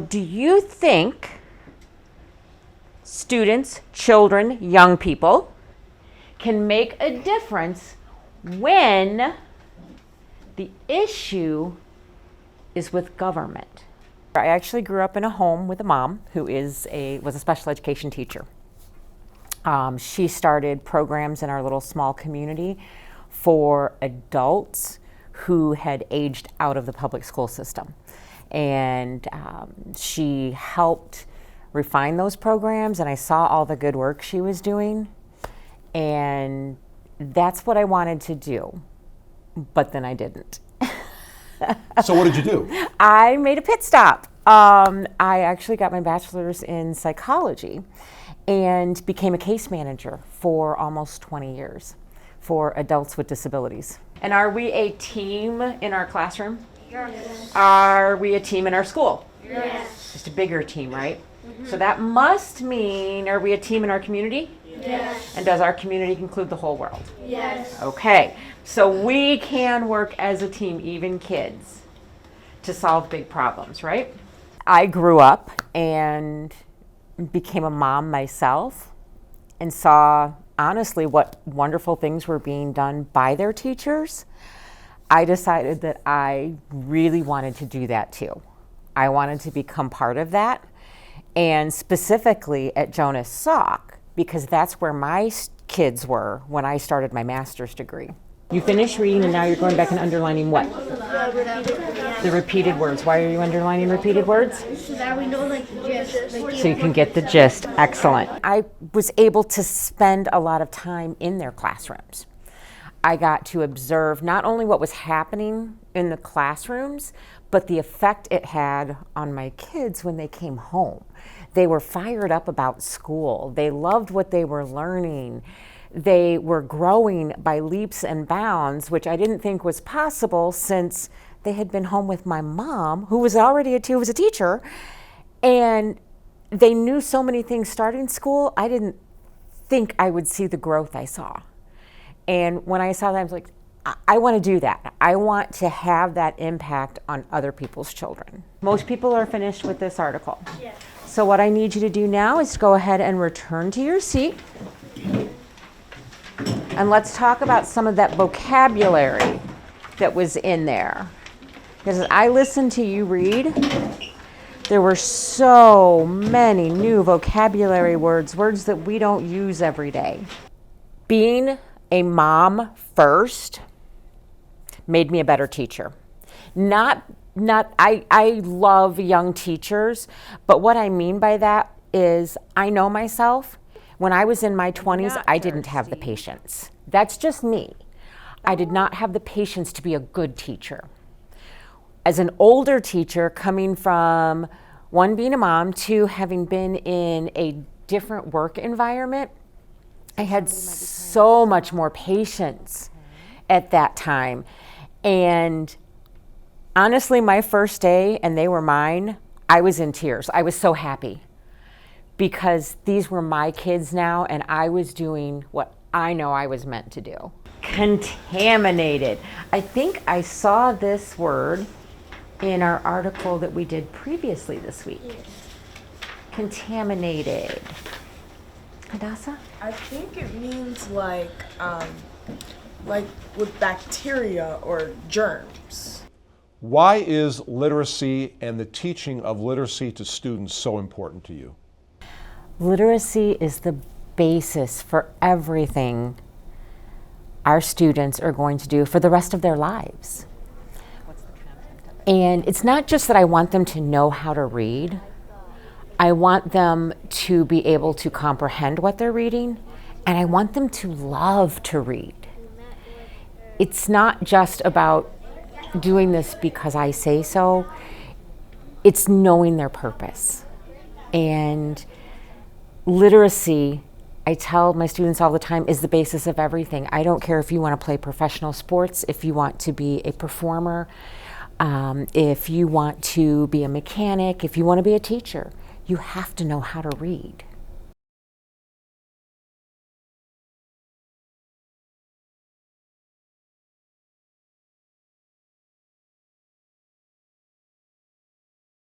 Do you think students, children, young people can make a difference when the issue is with government? I actually grew up in a home with a mom who was a special education teacher. She started programs in our little small community for adults who had aged out of the public school system. And she helped refine those programs, and I saw all the good work she was doing. And that's what I wanted to do, but then I didn't. So what did you do? I made a pit stop. I actually got my bachelor's in psychology and became a case manager for almost 20 years for adults with disabilities. And are we a team in our classroom? Yes. Are we a team in our school? Yes. Just a bigger team, right? Mm-hmm. So that must mean, are we a team in our community? Yes. And does our community include the whole world? Yes. Okay, so we can work as a team, even kids, to solve big problems, right? I grew up and became a mom myself and saw, honestly, what wonderful things were being done by their teachers. I decided that I really wanted to do that too. I wanted to become part of that, and specifically at Jonas Salk, because that's where my kids were when I started my master's degree. You finished reading and now you're going back and underlining what? The repeated words. Why are you underlining repeated words? So that we know the gist. So you can get the gist. Excellent. I was able to spend a lot of time in their classrooms. I got to observe not only what was happening in the classrooms, but the effect it had on my kids when they came home. They were fired up about school. They loved what they were learning. They were growing by leaps and bounds, which I didn't think was possible since they had been home with my mom, who was already a teacher, and they knew so many things starting school. I didn't think I would see the growth I saw. And when I saw that, I was like, I want to do that. I want to have that impact on other people's children. Most people are finished with this article. Yes. So what I need you to do now is go ahead and return to your seat. And let's talk about some of that vocabulary that was in there. Because as I listened to you read, there were so many new vocabulary words that we don't use every day. Being a mom first made me a better teacher. I love young teachers, but what I mean by that is I know myself. When I was in my 20s, I didn't have the patience. That's just me. I did not have the patience to be a good teacher. As an older teacher, coming from one, being a mom, two, having been in a different work environment, I had so much more patience at that time. And honestly, my first day, and they were mine, I was in tears. I was so happy because these were my kids now, and I was doing what I know I was meant to do. Contaminated. I think I saw this word in our article that we did previously this week. Yes. Contaminated. Hadassah? I think it means like with bacteria or germs. Why is literacy and the teaching of literacy to students so important to you? Literacy is the basis for everything our students are going to do for the rest of their lives. And it's not just that I want them to know how to read. I want them to be able to comprehend what they're reading, and I want them to love to read. It's not just about doing this because I say so. It's knowing their purpose. And literacy, I tell my students all the time, is the basis of everything. I don't care if you want to play professional sports, if you want to be a performer, if you want to be a mechanic, if you want to be a teacher. You have to know how to read.